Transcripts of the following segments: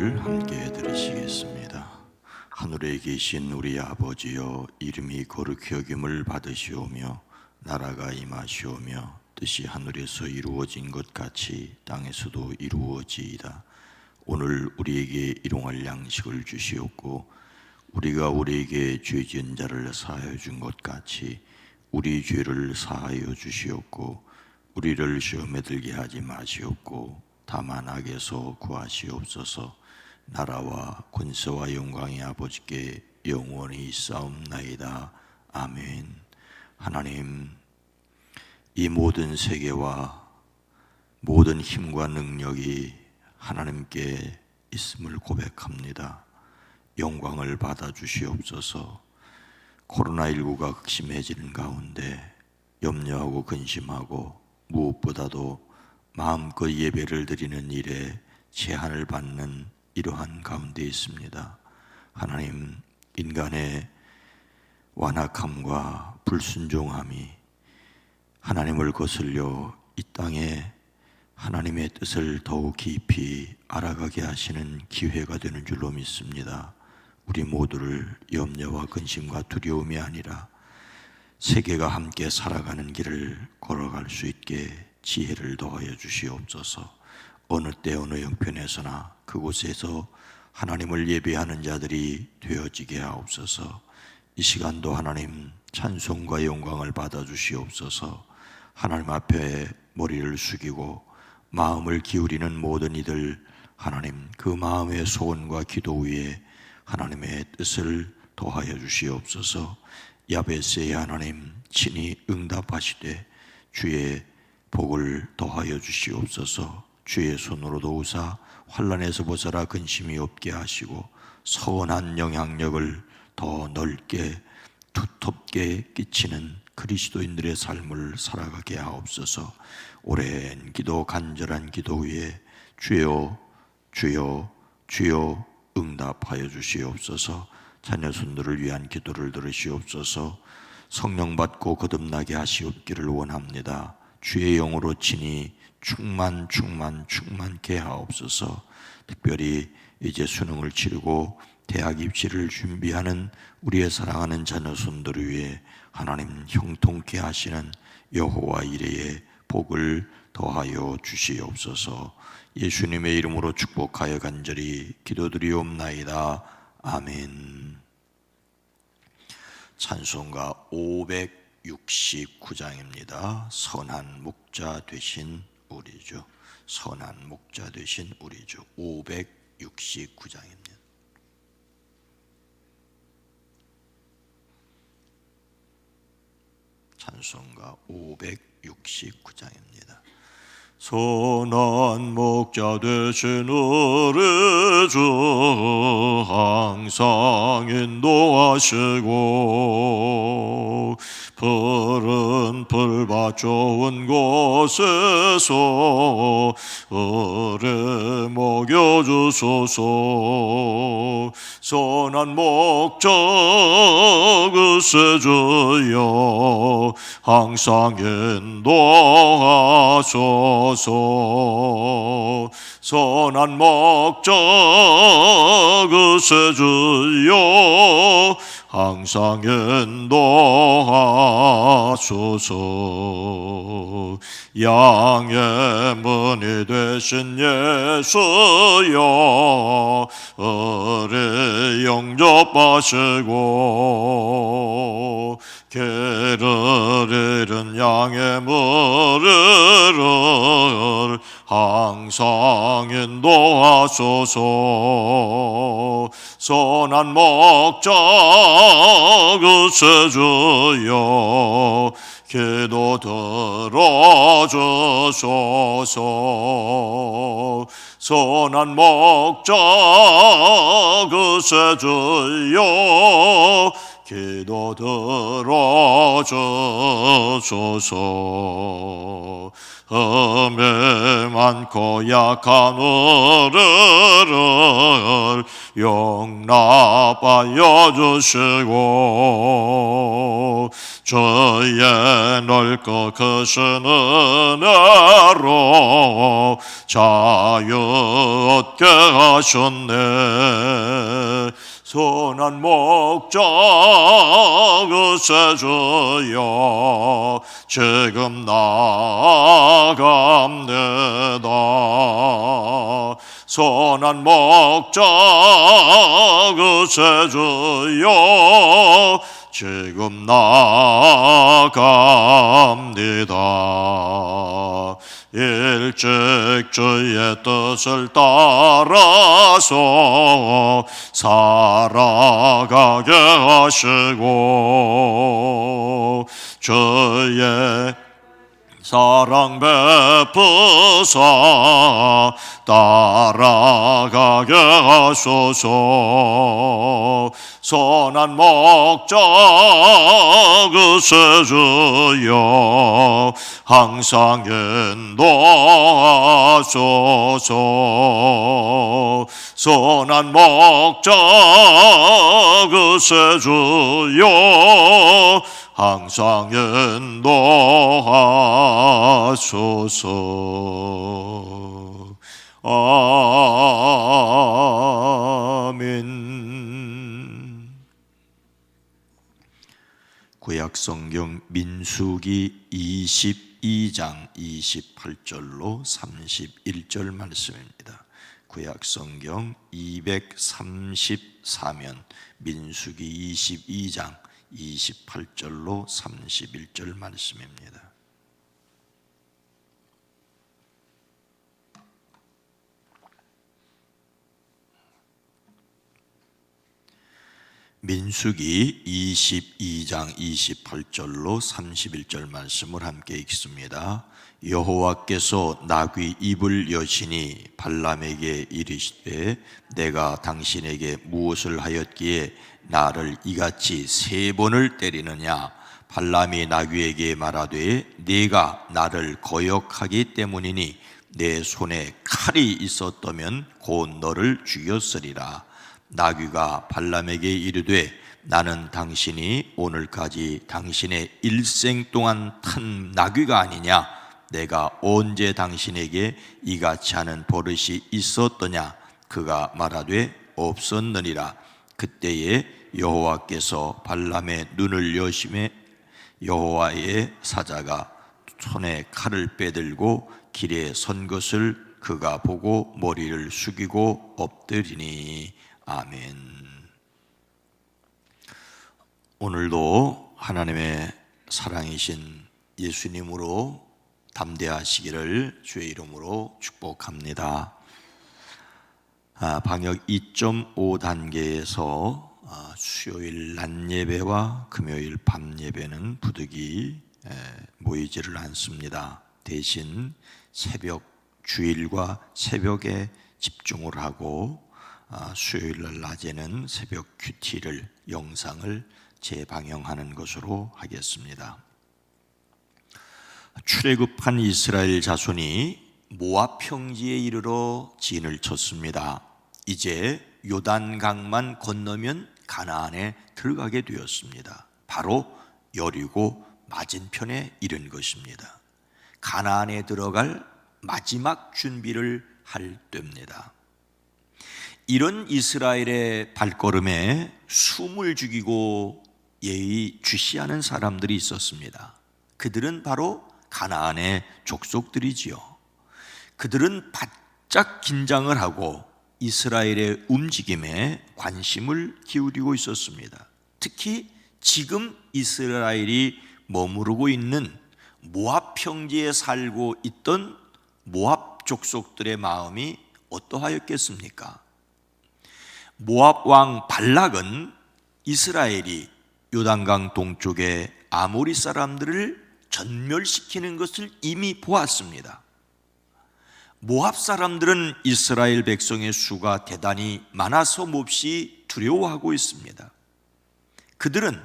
찬송을 함께 들으시겠습니다. 하늘에 계신 우리 아버지여, 이름이 거룩히 여김을 받으시오며 나라가 임하시오며 뜻이 하늘에서 이루어진 것 같이 땅에서도 이루어지이다. 오늘 우리에게 일용할 양식을 주시옵고 우리가 우리에게 죄 지은 자를 사하여 준 것 같이 우리 죄를 사하여 주시옵고 우리를 시험에 들게 하지 마시옵고 다만 악에서 구하시옵소서. 나라와 권세와 영광이 아버지께 영원히 있사옵나이다. 아멘. 하나님, 이 모든 세계와 모든 힘과 능력이 하나님께 있음을 고백합니다. 영광을 받아 주시옵소서. 코로나19가 극심해지는 가운데 염려하고 근심하고 무엇보다도 마음껏 예배를 드리는 일에 제한을 받는 이러한 가운데 있습니다. 하나님, 인간의 완악함과 불순종함이 하나님을 거슬려 이 땅에 하나님의 뜻을 더욱 깊이 알아가게 하시는 기회가 되는 줄로 믿습니다. 우리 모두를 염려와 근심과 두려움이 아니라 세계가 함께 살아가는 길을 걸어갈 수 있게 지혜를 더하여 주시옵소서. 어느 때 어느 형편에서나 그곳에서 하나님을 예배하는 자들이 되어지게 하옵소서. 이 시간도 하나님 찬송과 영광을 받아 주시옵소서. 하나님 앞에 머리를 숙이고 마음을 기울이는 모든 이들, 하나님 그 마음의 소원과 기도 위에 하나님의 뜻을 더하여 주시옵소서. 야베스의 하나님 친히 응답하시되 주의 복을 더하여 주시옵소서. 주의 손으로 도우사 환난에서 벗어나 근심이 없게 하시고 선한 영향력을 더 넓게 두텁게 끼치는 그리스도인들의 삶을 살아가게 하옵소서. 오랜 기도, 간절한 기도 위에 주여 주여 주여 응답하여 주시옵소서. 자녀 손들을 위한 기도를 들으시옵소서. 성령 받고 거듭나게 하시옵기를 원합니다. 주의 영으로 친히 충만케 하옵소서. 특별히 이제 수능을 치르고 대학 입시를 준비하는 우리의 사랑하는 자녀 손들을 위해 하나님 형통케 하시는 여호와 이레의 복을 더하여 주시옵소서. 예수님의 이름으로 축복하여 간절히 기도드리옵나이다. 아멘. 찬송가 569장입니다. 선한 목자 되신 우리 주. 선한 목자 되신 우리 주. 569장입니다. 찬송가 569장입니다. 선한 목자 되신 우리 주, 항상 인도하시고 푸른 풀밭 좋은 곳에서 오래 먹여주소서. 선한 목자 그세 주여, 항상 인도하소서. 선한 목자 그세 주여, 항상 인도하소서. 양의 문이 되신 예수여, 우리 영접하시고 길을 잃은 양의 무리를 항상 인도하소서. 선한 목자 그세 주여, 기도 들어주소서. 선한 목자 그세 주여, 기도 들어주소서. 흠이 많고 약한 우리를 용납하여 주시고 주의 넓고 크신 은혜로 자유 얻게 하셨네. 선한 목자 구세주여 지금 나아갑니다. 선한 목자 구세주여 지금 나아갑니다. 일찍 주의 뜻을 따라서 살아가게 하시고 주의 사랑 베푸사 따라가게 하소서. 선한 목자 구세주여 항상 인도하소서. 선한 목자 구세주여 항상 인도하소서. 아멘. 구약성경 민수기 22장 28절로 31절 말씀입니다. 구약성경 234면 민수기 22장 28절로 31절 말씀입니다. 민수기 22장 28절로 31절 말씀을 함께 읽습니다. 여호와께서 나귀 입을 여시니 발람에게 이르시되 내가 당신에게 무엇을 하였기에 나를 이같이 3번을 때리느냐. 발람이 나귀에게 말하되 네가 나를 거역하기 때문이니 내 손에 칼이 있었다면 곧 너를 죽였으리라. 나귀가 발람에게 이르되 나는 당신이 오늘까지 당신의 일생 동안 탄 나귀가 아니냐. 내가 언제 당신에게 이같이 하는 버릇이 있었더냐. 그가 말하되 없었느니라. 그때에 여호와께서 발람의 눈을 여심해 여호와의 사자가 손에 칼을 빼들고 길에 선 것을 그가 보고 머리를 숙이고 엎드리니. 아멘. 오늘도 하나님의 사랑이신 예수님으로 담대하시기를 주의 이름으로 축복합니다. 방역 2.5 단계에서 수요일 낮 예배와 금요일 밤 예배는 부득이 모이지를 않습니다. 대신 새벽 주일과 새벽에 집중을 하고 수요일 날 낮에는 새벽 큐티를 영상을 재방영하는 것으로 하겠습니다. 출애굽한 이스라엘 자손이 모압 평지에 이르러 진을 쳤습니다. 이제 요단강만 건너면 가나안에 들어가게 되었습니다. 바로 여리고 맞은편에 이른 것입니다. 가나안에 들어갈 마지막 준비를 할 때입니다. 이런 이스라엘의 발걸음에 숨을 죽이고 예의주시하는 사람들이 있었습니다. 그들은 바로 가나안의 족속들이지요. 그들은 바짝 긴장을 하고 이스라엘의 움직임에 관심을 기울이고 있었습니다. 특히 지금 이스라엘이 머무르고 있는 모압 평지에 살고 있던 모압 족속들의 마음이 어떠하였겠습니까? 모압 왕 발락은 이스라엘이 요단강 동쪽의 아모리 사람들을 전멸시키는 것을 이미 보았습니다. 모압 사람들은 이스라엘 백성의 수가 대단히 많아서 몹시 두려워하고 있습니다. 그들은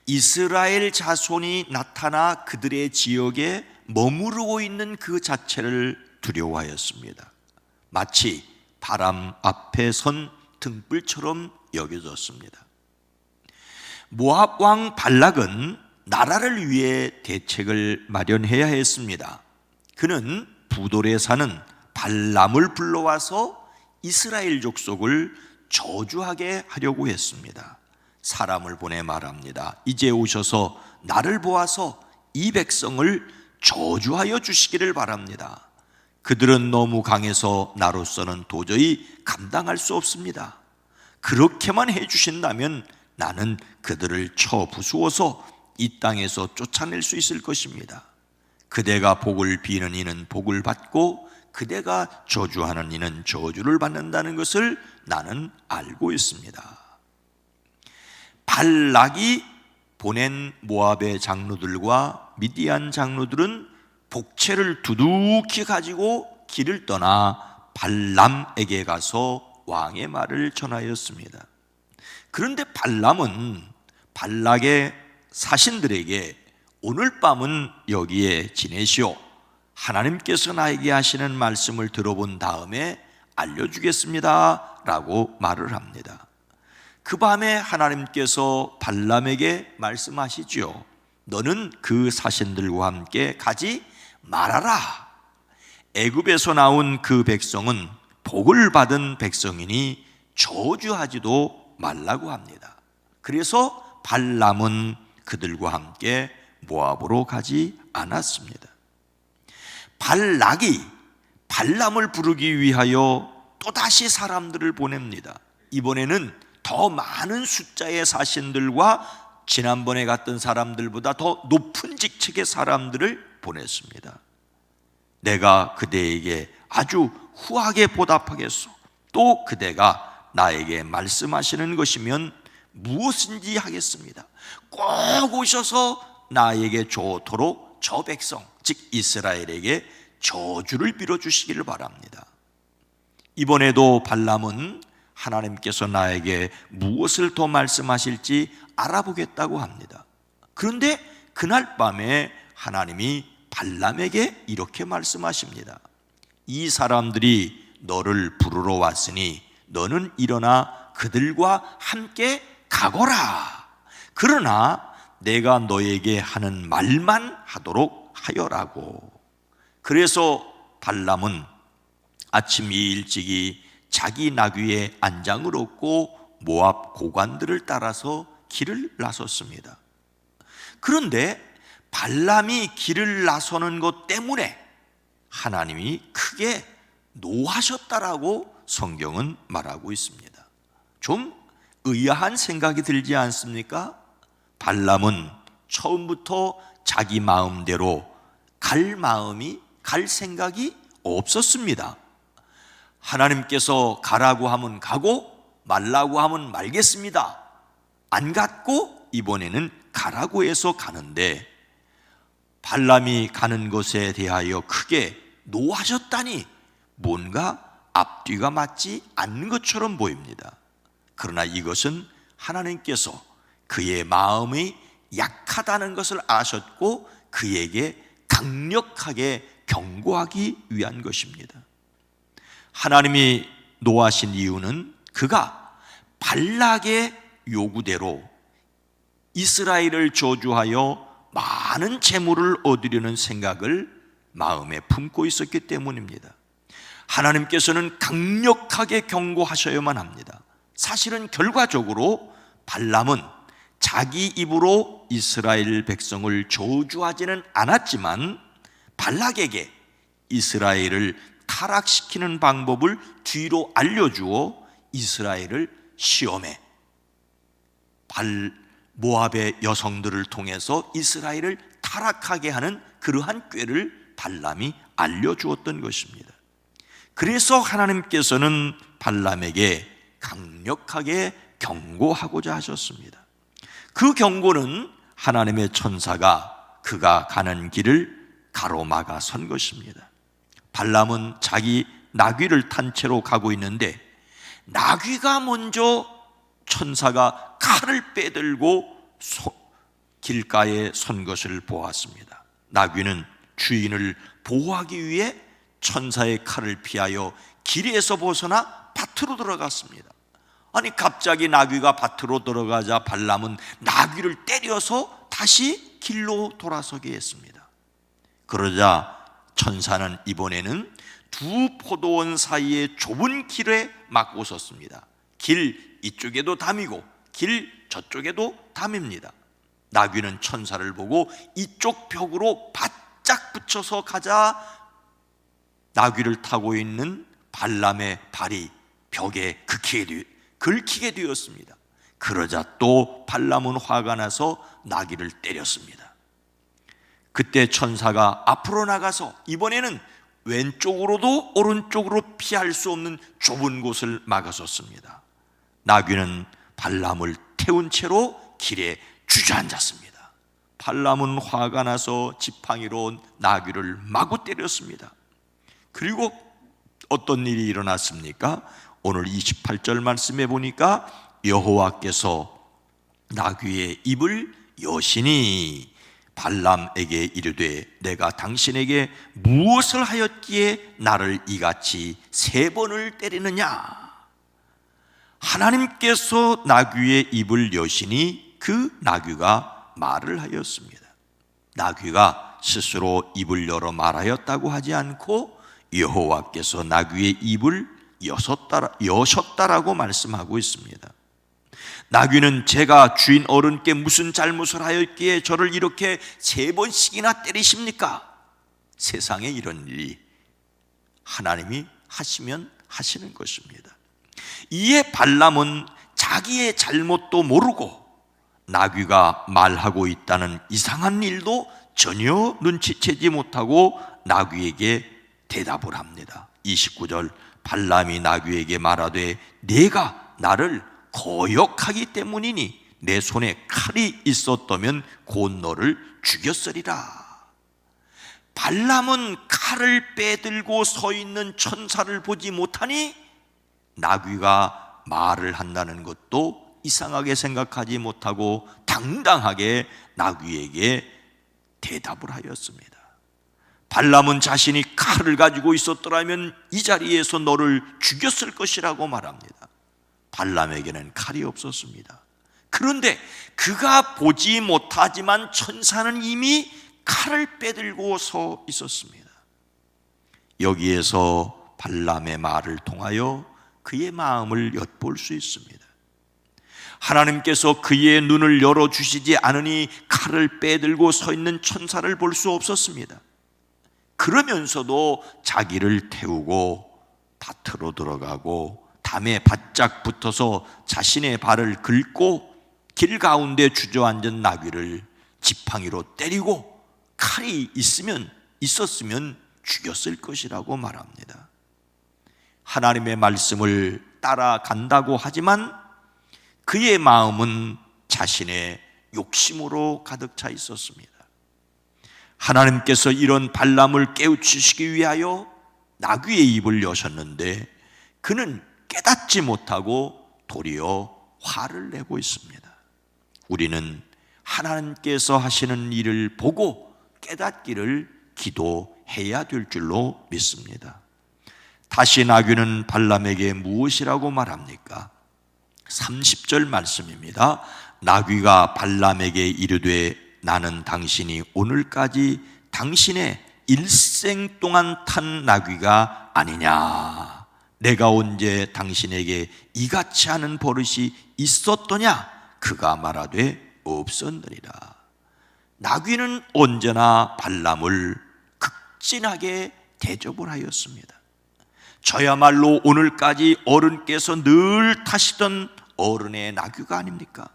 이스라엘 자손이 나타나 그들의 지역에 머무르고 있는 그 자체를 두려워하였습니다. 마치 바람 앞에 선 등불처럼 여겨졌습니다. 모압 왕 발락은 나라를 위해 대책을 마련해야 했습니다. 그는 부돌에 사는 발람을 불러와서 이스라엘 족속을 저주하게 하려고 했습니다. 사람을 보내 말합니다. 이제 오셔서 나를 보아서 이 백성을 저주하여 주시기를 바랍니다. 그들은 너무 강해서 나로서는 도저히 감당할 수 없습니다. 그렇게만 해주신다면 나는 그들을 쳐 부수어서 이 땅에서 쫓아낼 수 있을 것입니다. 그대가 복을 비는 이는 복을 받고 그대가 저주하는 이는 저주를 받는다는 것을 나는 알고 있습니다. 발락이 보낸 모압의 장로들과 미디안 장로들은 복채를 두둑히 가지고 길을 떠나 발람에게 가서 왕의 말을 전하였습니다. 그런데 발람은 발락의 사신들에게 오늘 밤은 여기에 지내시오. 하나님께서 나에게 하시는 말씀을 들어본 다음에 알려주겠습니다 라고 말을 합니다. 그 밤에 하나님께서 발람에게 말씀하시죠. 너는 그 사신들과 함께 가지 말아라. 애굽에서 나온 그 백성은 복을 받은 백성이니 저주하지도 말라고 합니다. 그래서 발람은 그들과 함께 모압으로 가지 않았습니다. 발락이 발람을 부르기 위하여 또다시 사람들을 보냅니다. 이번에는 더 많은 숫자의 사신들과 지난번에 갔던 사람들보다 더 높은 직책의 사람들을 보냈습니다. 내가 그대에게 아주 후하게 보답하겠소. 또 그대가 나에게 말씀하시는 것이면 무엇인지 하겠습니다. 꼭 오셔서 나에게 좋도록 저 백성, 즉 이스라엘에게 저주를 빌어주시기를 바랍니다. 이번에도 발람은 하나님께서 나에게 무엇을 더 말씀하실지 알아보겠다고 합니다. 그런데 그날 밤에 하나님이 발람에게 이렇게 말씀하십니다. 이 사람들이 너를 부르러 왔으니 너는 일어나 그들과 함께 가거라. 그러나 내가 너에게 하는 말만 하도록 하여라고. 그래서 발람은 아침 일찍이 자기 나귀의 안장을 얻고 모압 고관들을 따라서 길을 나섰습니다. 그런데 발람이 길을 나서는 것 때문에 하나님이 크게 노하셨다라고 성경은 말하고 있습니다. 좀 의아한 생각이 들지 않습니까? 발람은 처음부터 자기 마음대로 갈 생각이 없었습니다. 하나님께서 가라고 하면 가고 말라고 하면 말겠습니다. 안 갔고 이번에는 가라고 해서 가는데 발람이 가는 것에 대하여 크게 노하셨다니 뭔가 앞뒤가 맞지 않는 것처럼 보입니다. 그러나 이것은 하나님께서 그의 마음이 약하다는 것을 아셨고 그에게 강력하게 경고하기 위한 것입니다. 하나님이 노하신 이유는 그가 발락의 요구대로 이스라엘을 저주하여 많은 재물을 얻으려는 생각을 마음에 품고 있었기 때문입니다. 하나님께서는 강력하게 경고하셔야만 합니다. 사실은 결과적으로 발람은 자기 입으로 이스라엘 백성을 저주하지는 않았지만 발락에게 이스라엘을 타락시키는 방법을 뒤로 알려주어 이스라엘을 시험해 모압의 여성들을 통해서 이스라엘을 타락하게 하는 그러한 꾀를 발람이 알려주었던 것입니다. 그래서 하나님께서는 발람에게 강력하게 경고하고자 하셨습니다. 그 경고는 하나님의 천사가 그가 가는 길을 가로막아 선 것입니다. 발람은 자기 나귀를 탄 채로 가고 있는데 나귀가 먼저 천사가 칼을 빼들고 길가에 선 것을 보았습니다. 나귀는 주인을 보호하기 위해 천사의 칼을 피하여 길에서 벗어나 밭으로 들어갔습니다. 아니, 갑자기 나귀가 밭으로 들어가자 발람은 나귀를 때려서 다시 길로 돌아서게 했습니다. 그러자 천사는 이번에는 두 포도원 사이의 좁은 길에 막고 섰습니다. 길 이쪽에도 담이고 길 저쪽에도 담입니다. 나귀는 천사를 보고 이쪽 벽으로 바짝 붙여서 가자 나귀를 타고 있는 발람의 발이 벽에 긁히게 되었습니다. 그러자 또 발람은 화가 나서 나귀를 때렸습니다. 그때 천사가 앞으로 나가서 이번에는 왼쪽으로도 오른쪽으로 피할 수 없는 좁은 곳을 막아섰습니다. 나귀는 발람을 태운 채로 길에 주저앉았습니다. 발람은 화가 나서 지팡이로 나귀를 마구 때렸습니다. 그리고 어떤 일이 일어났습니까? 오늘 28절 말씀에 보니까 여호와께서 나귀의 입을 여시니 발람에게 이르되 내가 당신에게 무엇을 하였기에 나를 이같이 3번을 때리느냐? 하나님께서 나귀의 입을 여시니 그 나귀가 말을 하였습니다. 나귀가 스스로 입을 열어 말하였다고 하지 않고 여호와께서 나귀의 입을 여셨다라고 말씀하고 있습니다. 나귀는 제가 주인 어른께 무슨 잘못을 하였기에 저를 이렇게 3번씩이나 때리십니까? 세상에 이런 일이 하나님이 하시면 하시는 것입니다. 이에 발람은 자기의 잘못도 모르고 나귀가 말하고 있다는 이상한 일도 전혀 눈치채지 못하고 나귀에게 대답을 합니다. 29절 발람이 나귀에게 말하되 네가 나를 거역하기 때문이니 내 손에 칼이 있었다면 곧 너를 죽였으리라. 발람은 칼을 빼들고 서 있는 천사를 보지 못하니 나귀가 말을 한다는 것도 이상하게 생각하지 못하고 당당하게 나귀에게 대답을 하였습니다. 발람은 자신이 칼을 가지고 있었더라면 이 자리에서 너를 죽였을 것이라고 말합니다. 발람에게는 칼이 없었습니다. 그런데 그가 보지 못하지만 천사는 이미 칼을 빼들고 서 있었습니다. 여기에서 발람의 말을 통하여 그의 마음을 엿볼 수 있습니다. 하나님께서 그의 눈을 열어주시지 않으니 칼을 빼들고 서 있는 천사를 볼 수 없었습니다. 그러면서도 자기를 태우고 밭으로 들어가고 담에 바짝 붙어서 자신의 발을 긁고 길 가운데 주저앉은 나귀를 지팡이로 때리고 칼이 있었으면 죽였을 것이라고 말합니다. 하나님의 말씀을 따라간다고 하지만 그의 마음은 자신의 욕심으로 가득 차 있었습니다. 하나님께서 이런 발람을 깨우치시기 위하여 나귀의 입을 여셨는데 그는 깨닫지 못하고 도리어 화를 내고 있습니다. 우리는 하나님께서 하시는 일을 보고 깨닫기를 기도해야 될 줄로 믿습니다. 다시 나귀는 발람에게 무엇이라고 말합니까? 30절 말씀입니다. 나귀가 발람에게 이르되 나는 당신이 오늘까지 당신의 일생 동안 탄 나귀가 아니냐? 내가 언제 당신에게 이같이 하는 버릇이 있었더냐? 그가 말하되 없었느니라. 나귀는 언제나 발람을 극진하게 대접을 하였습니다. 저야말로 오늘까지 어른께서 늘 타시던 어른의 나귀가 아닙니까?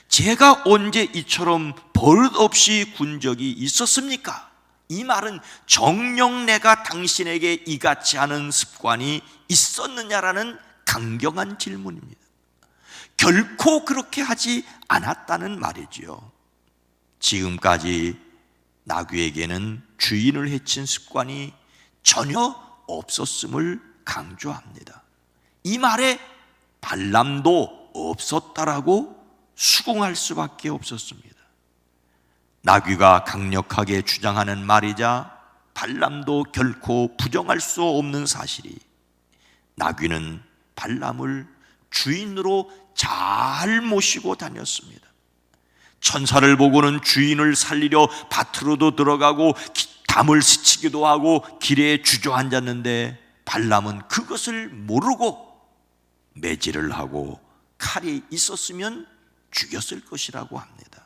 제가 언제 이처럼 버릇없이 군 적이 있었습니까? 이 말은 정녕 내가 당신에게 이같이 하는 습관이 있었느냐라는 강경한 질문입니다. 결코 그렇게 하지 않았다는 말이지요. 지금까지 나귀에게는 주인을 해친 습관이 전혀 없었음을 강조합니다. 이 말에 발람도 없었다라고 수긍할 수밖에 없었습니다. 나귀가 강력하게 주장하는 말이자 발람도 결코 부정할 수 없는 사실이, 나귀는 발람을 주인으로 잘 모시고 다녔습니다. 천사를 보고는 주인을 살리려 밭으로도 들어가고 담을 스치기도 하고 길에 주저앉았는데, 발람은 그것을 모르고 매질을 하고 칼이 있었으면 죽였을 것이라고 합니다.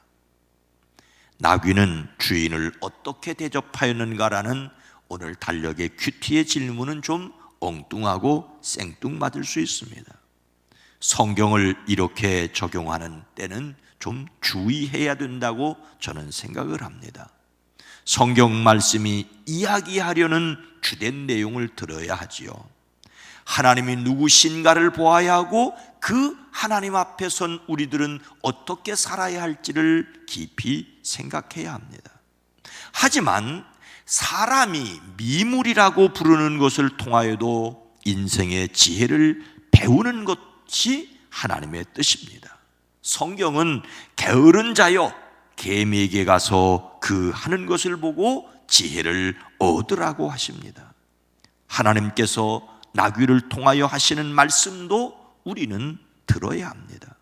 나귀는 주인을 어떻게 대접하였는가라는 오늘 달력의 큐티의 질문은 좀 엉뚱하고 생뚱맞을 수 있습니다. 성경을 이렇게 적용하는 때는 좀 주의해야 된다고 저는 생각을 합니다. 성경 말씀이 이야기하려는 주된 내용을 들어야 하지요. 하나님이 누구신가를 보아야 하고 그 하나님 앞에 선 우리들은 어떻게 살아야 할지를 깊이 생각해야 합니다. 하지만 사람이 미물이라고 부르는 것을 통하여도 인생의 지혜를 배우는 것이 하나님의 뜻입니다. 성경은 게으른 자여 개미에게 가서 그 하는 것을 보고 지혜를 얻으라고 하십니다. 하나님께서 나귀를 통하여 하시는 말씀도 우리는 들어야 합니다.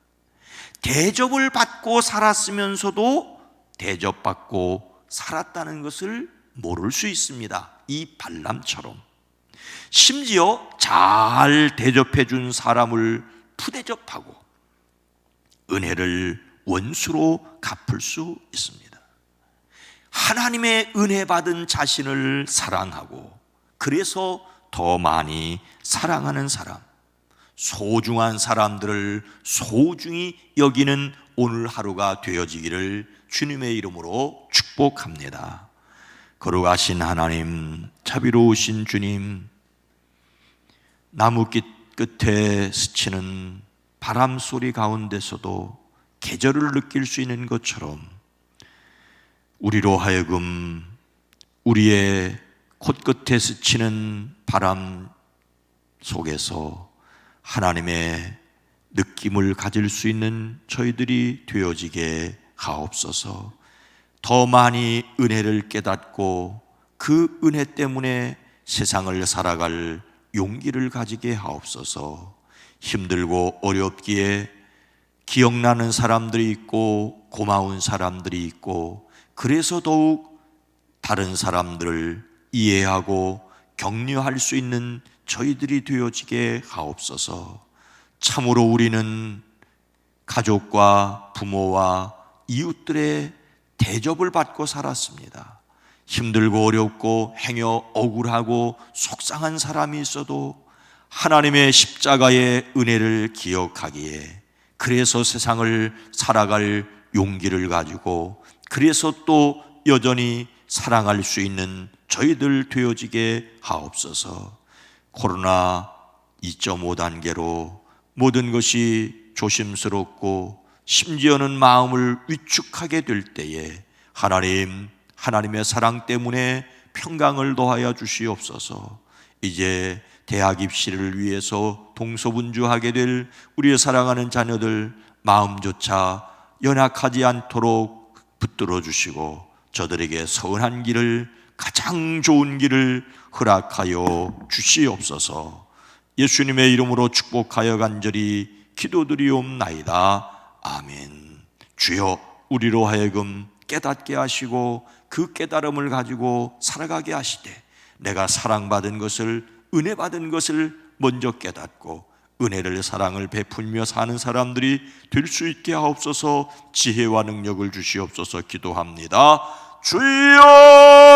대접을 받고 살았으면서도 대접받고 살았다는 것을 모를 수 있습니다. 이 발람처럼. 심지어 잘 대접해 준 사람을 푸대접하고 은혜를 원수로 갚을 수 있습니다. 하나님의 은혜 받은 자신을 사랑하고 그래서 더 많이 사랑하는 사람, 소중한 사람들을 소중히 여기는 오늘 하루가 되어지기를 주님의 이름으로 축복합니다. 거룩하신 하나님, 자비로우신 주님, 나무깃 끝에 스치는 바람 소리 가운데서도 계절을 느낄 수 있는 것처럼 우리로 하여금 우리의 코끝에 스치는 바람 속에서 하나님의 느낌을 가질 수 있는 저희들이 되어지게 하옵소서. 더 많이 은혜를 깨닫고 그 은혜 때문에 세상을 살아갈 용기를 가지게 하옵소서. 힘들고 어렵기에 기억나는 사람들이 있고 고마운 사람들이 있고 그래서 더욱 다른 사람들을 이해하고 격려할 수 있는 저희들이 되어지게 하옵소서. 참으로 우리는 가족과 부모와 이웃들의 대접을 받고 살았습니다. 힘들고 어렵고 행여 억울하고 속상한 사람이 있어도 하나님의 십자가의 은혜를 기억하기에 그래서 세상을 살아갈 용기를 가지고 그래서 또 여전히 사랑할 수 있는 저희들 되어지게 하옵소서. 코로나 2.5 단계로 모든 것이 조심스럽고 심지어는 마음을 위축하게 될 때에 하나님의 사랑 때문에 평강을 더하여 주시옵소서. 이제 대학 입시를 위해서 동서분주하게 될 우리의 사랑하는 자녀들 마음조차 연약하지 않도록 붙들어 주시고 저들에게 선한 길을, 가장 좋은 길을 허락하여 주시옵소서. 예수님의 이름으로 축복하여 간절히 기도드리옵나이다. 아멘. 주여, 우리로 하여금 깨닫게 하시고 그 깨달음을 가지고 살아가게 하시되 내가 사랑받은 것을, 은혜 받은 것을 먼저 깨닫고 은혜를, 사랑을 베풀며 사는 사람들이 될 수 있게 하옵소서. 지혜와 능력을 주시옵소서. 기도합니다. 주여!